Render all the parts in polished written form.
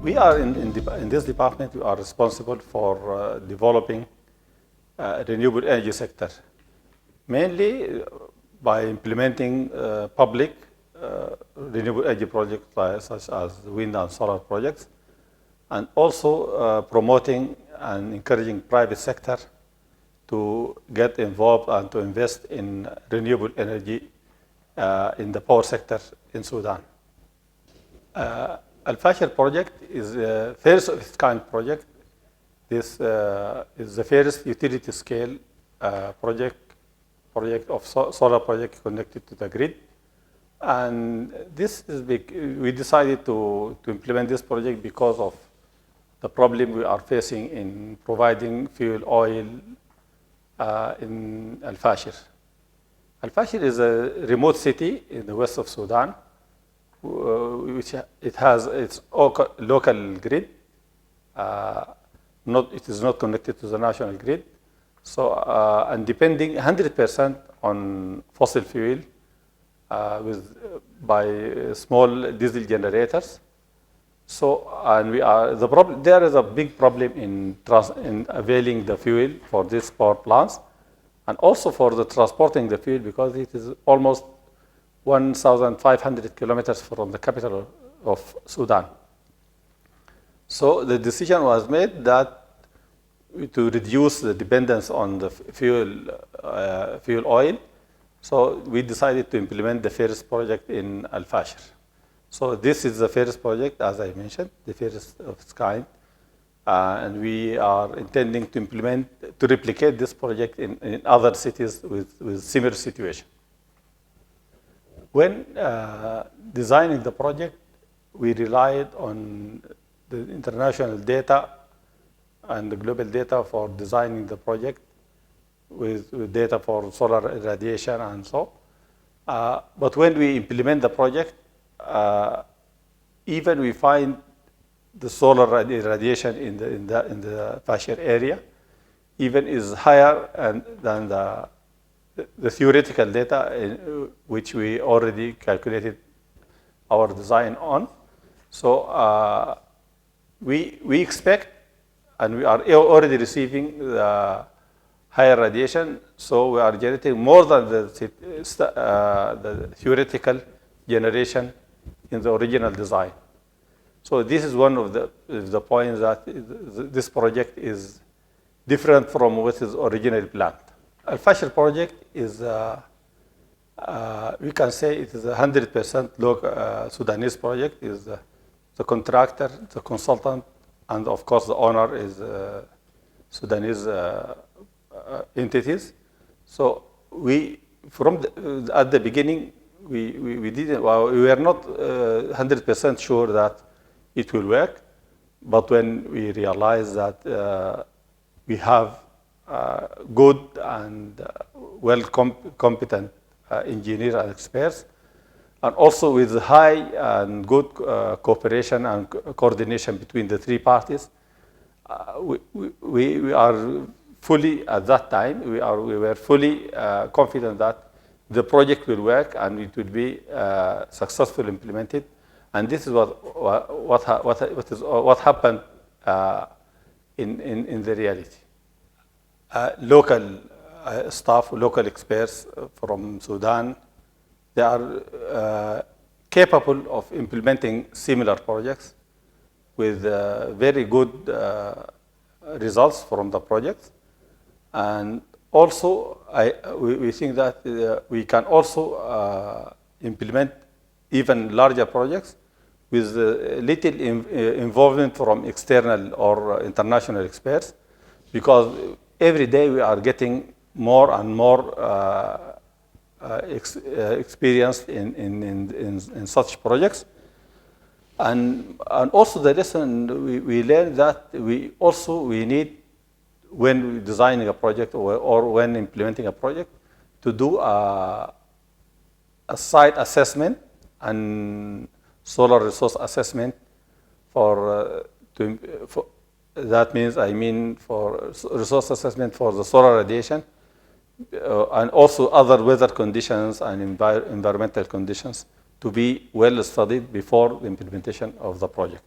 We are in this department, we are responsible for developing renewable energy sector, mainly by implementing public renewable energy projects such as wind and solar projects, and also promoting and encouraging private sector to get involved and to invest in renewable energy in the power sector in Sudan. Alfashir project is the first of its kind project. This is the first utility scale project of solar project connected to the grid. And this is we decided to implement this project because of the problem we are facing in providing fuel oil in Alfashir. Alfashir is a remote city in the west of Sudan, which it has its local grid. It is not connected to the national grid. So, and depending 100% on fossil fuel by small diesel generators. So, and there is a big problem in availing the fuel for these power plants, and also for the transporting the fuel, because it is almost 1,500 kilometers from the capital of Sudan. So the decision was made that to reduce the dependence on the fuel oil, so we decided to implement the first project in Alfashir. So this is the first project, as I mentioned, the first of its kind. And we are intending to replicate this project in other cities with similar situation. When designing the project, we relied on the international data and the global data for designing the project with data for solar irradiation and so. But when we implement the project, even we find the solar irradiation in the Alfashir area even is higher than the theoretical data which we already calculated our design on. So we expect, and we are already receiving the higher radiation, so we are generating more than the theoretical generation in the original design. So this is one of the points that this project is different from what is originally planned. Alfashir project is, we can say it is 100% local Sudanese project. Is the contractor, the consultant, and of course the owner is Sudanese entities. So at the beginning, we were not 100% sure that it will work, but when we realized that we have good and competent engineers and experts, and also with high and good cooperation and coordination between the three parties, we are fully, at that time, we were fully confident that the project will work and it will be successfully implemented. And this is what happened in the reality. Local staff, local experts from Sudan, they are capable of implementing similar projects with very good results from the projects. And also, we think that we can also implement even larger projects with little involvement from external or international experts, because every day we are getting more and more experienced in such projects. And also the lesson we learned that we need, when designing a project or when implementing a project, to do a site assessment and solar resource assessment that means for resource assessment for the solar radiation, and also other weather conditions and environmental conditions to be well studied before the implementation of the project.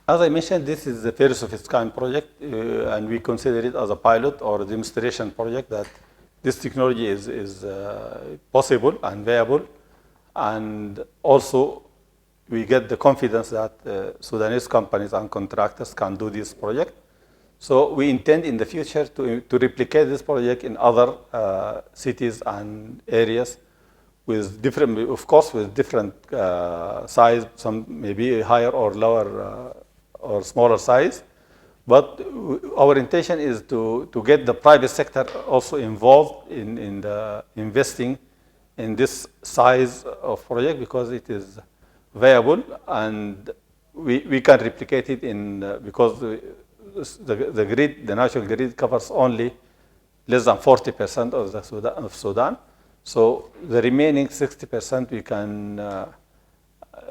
As I mentioned, this is the first of its kind project, and we consider it as a pilot or a demonstration project that this technology is possible and viable. And also, we get the confidence that Sudanese companies and contractors can do this project. So we intend in the future to replicate this project in other cities and areas with different, of course, with different size, some maybe higher or lower or smaller size. But our intention is to get the private sector also involved in the investing in this size of project because it is viable and we can replicate it in because the grid, the national grid covers only less than 40% of Sudan. So the remaining 60%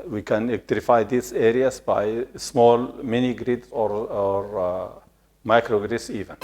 we can electrify these areas by small mini grids or microgrids even.